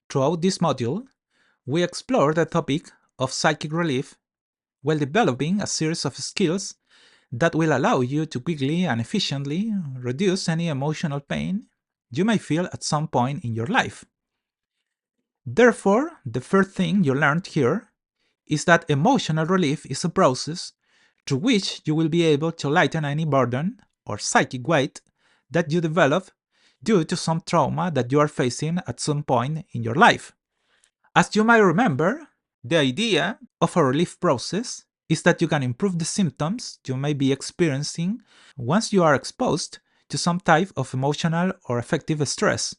Throughout this module, we explore the topic of psychic relief while developing a series of skills that will allow you to quickly and efficiently reduce any emotional pain you may feel at some point in your life. Therefore, the first thing you learned here is that emotional relief is a process through which you will be able to lighten any burden or psychic weight that you develop due to some trauma that you are facing at some point in your life. As you might remember, the idea of a relief process is that you can improve the symptoms you may be experiencing once you are exposed to some type of emotional or affective stress.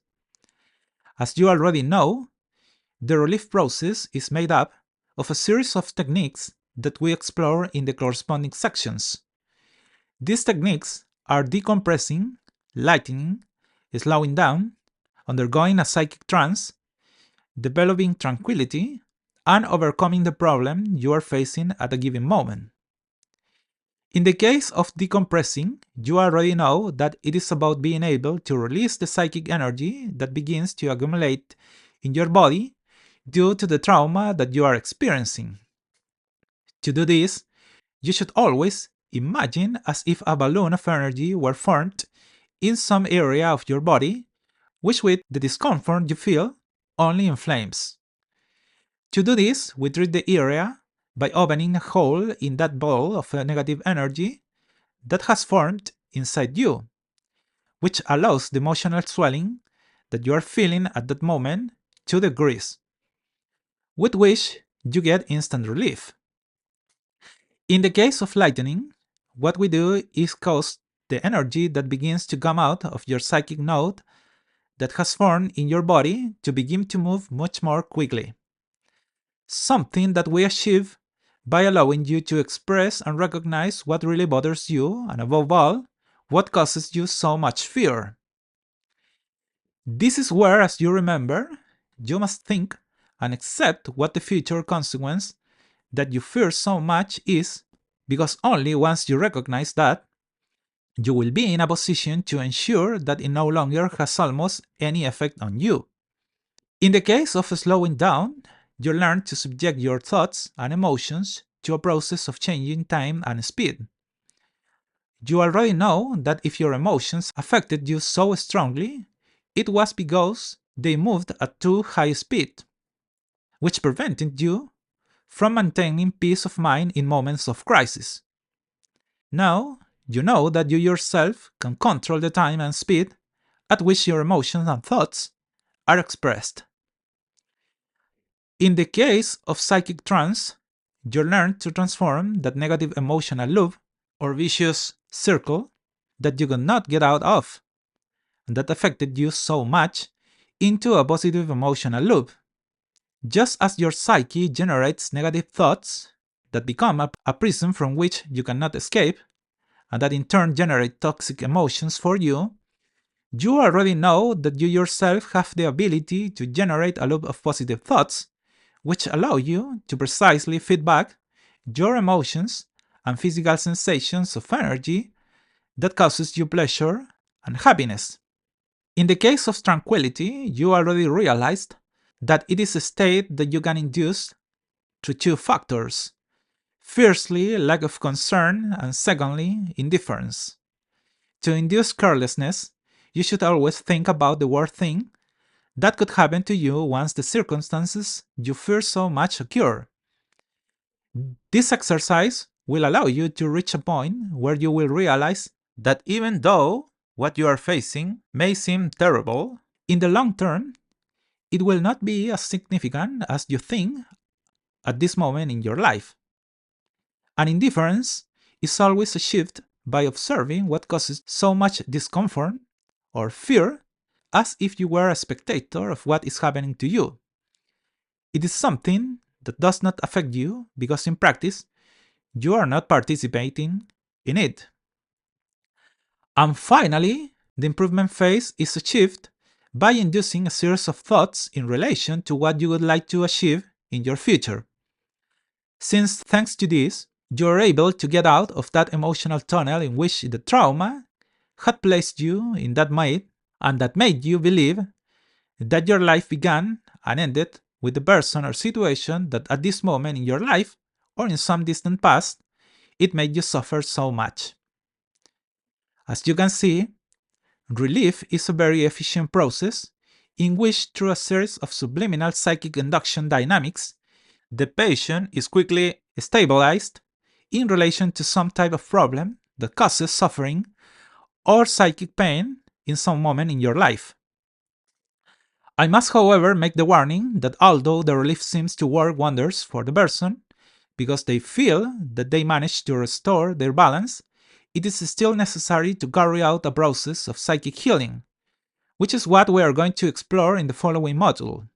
As you already know, the relief process is made up of a series of techniques that we explore in the corresponding sections. These techniques are decompressing, lightening, slowing down, undergoing a psychic trance, developing tranquility, and overcoming the problem you are facing at a given moment. In the case of decompressing, you already know that it is about being able to release the psychic energy that begins to accumulate in your body due to the trauma that you are experiencing. To do this, you should always imagine as if a balloon of energy were formed in some area of your body, which with the discomfort you feel only inflames. To do this, we treat the area by opening a hole in that ball of negative energy that has formed inside you, which allows the emotional swelling that you are feeling at that moment to decrease, with which you get instant relief. In the case of lightening, what we do is cause the energy that begins to come out of your psychic node that has formed in your body to begin to move much more quickly. Something that we achieve by allowing you to express and recognize what really bothers you, and above all, what causes you so much fear. This is where, as you remember, you must think and accept what the future consequence that you fear so much is, because only once you recognize that, you will be in a position to ensure that it no longer has almost any effect on you. In the case of slowing down, you learn to subject your thoughts and emotions to a process of changing time and speed. You already know that if your emotions affected you so strongly, it was because they moved at too high speed, which prevented you from maintaining peace of mind in moments of crisis. Now, you know that you yourself can control the time and speed at which your emotions and thoughts are expressed. In the case of psychic trance, you learn to transform that negative emotional loop or vicious circle that you could not get out of, and that affected you so much, into a positive emotional loop. Just as your psyche generates negative thoughts that become a prison from which you cannot escape, and that in turn generate toxic emotions for you, you already know that you yourself have the ability to generate a loop of positive thoughts, which allow you to precisely feedback your emotions and physical sensations of energy that causes you pleasure and happiness. In the case of tranquility, you already realized that it is a state that you can induce through two factors. Firstly, lack of concern, and secondly, indifference. To induce carelessness, you should always think about the worst thing that could happen to you once the circumstances you fear so much occur. This exercise will allow you to reach a point where you will realize that even though what you are facing may seem terrible, in the long term, it will not be as significant as you think at this moment in your life. And indifference is always achieved by observing what causes so much discomfort or fear as if you were a spectator of what is happening to you. It is something that does not affect you because in practice, you are not participating in it. And finally, the improvement phase is achieved by inducing a series of thoughts in relation to what you would like to achieve in your future. Since thanks to this, you are able to get out of that emotional tunnel in which the trauma had placed you in that made, and that made you believe that your life began and ended with the person or situation that at this moment in your life or in some distant past, it made you suffer so much. As you can see, relief is a very efficient process in which, through a series of subliminal psychic induction dynamics, the patient is quickly stabilized in relation to some type of problem that causes suffering or psychic pain in some moment in your life. I must, however, make the warning that although the relief seems to work wonders for the person, because they feel that they manage to restore their balance, it is still necessary to carry out a process of psychic healing, which is what we are going to explore in the following module.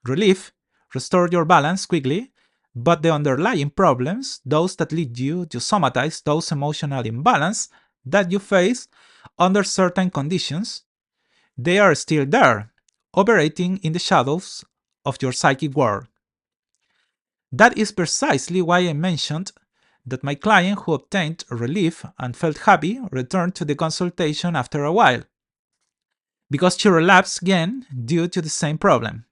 Relief, restore your balance quickly, but the underlying problems, those that lead you to somatize those emotional imbalance that you face under certain conditions, they are still there, operating in the shadows of your psychic world. That is precisely why I mentioned that my client who obtained relief and felt happy returned to the consultation after a while, because she relapsed again due to the same problem.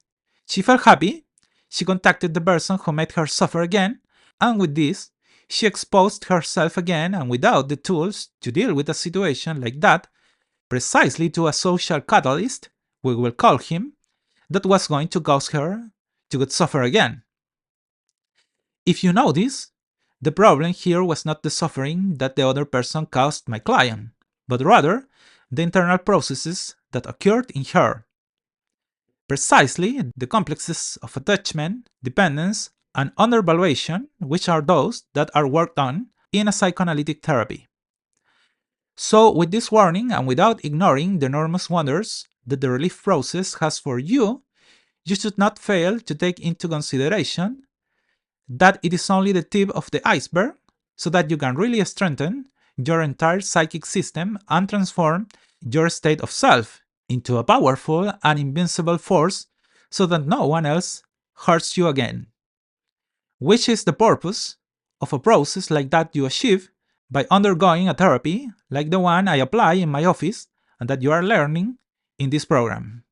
She felt happy, she contacted the person who made her suffer again, and with this, she exposed herself again and without the tools to deal with a situation like that, precisely to a social catalyst, we will call him, that was going to cause her to suffer again. If you notice, the problem here was not the suffering that the other person caused my client, but rather the internal processes that occurred in her. Precisely the complexes of attachment, dependence, and undervaluation, which are those that are worked on in a psychoanalytic therapy. So, with this warning and without ignoring the enormous wonders that the relief process has for you, you should not fail to take into consideration that it is only the tip of the iceberg, so that you can really strengthen your entire psychic system and transform your state of self into a powerful and invincible force so that no one else hurts you again. Which is the purpose of a process like that you achieve by undergoing a therapy like the one I apply in my office and that you are learning in this program.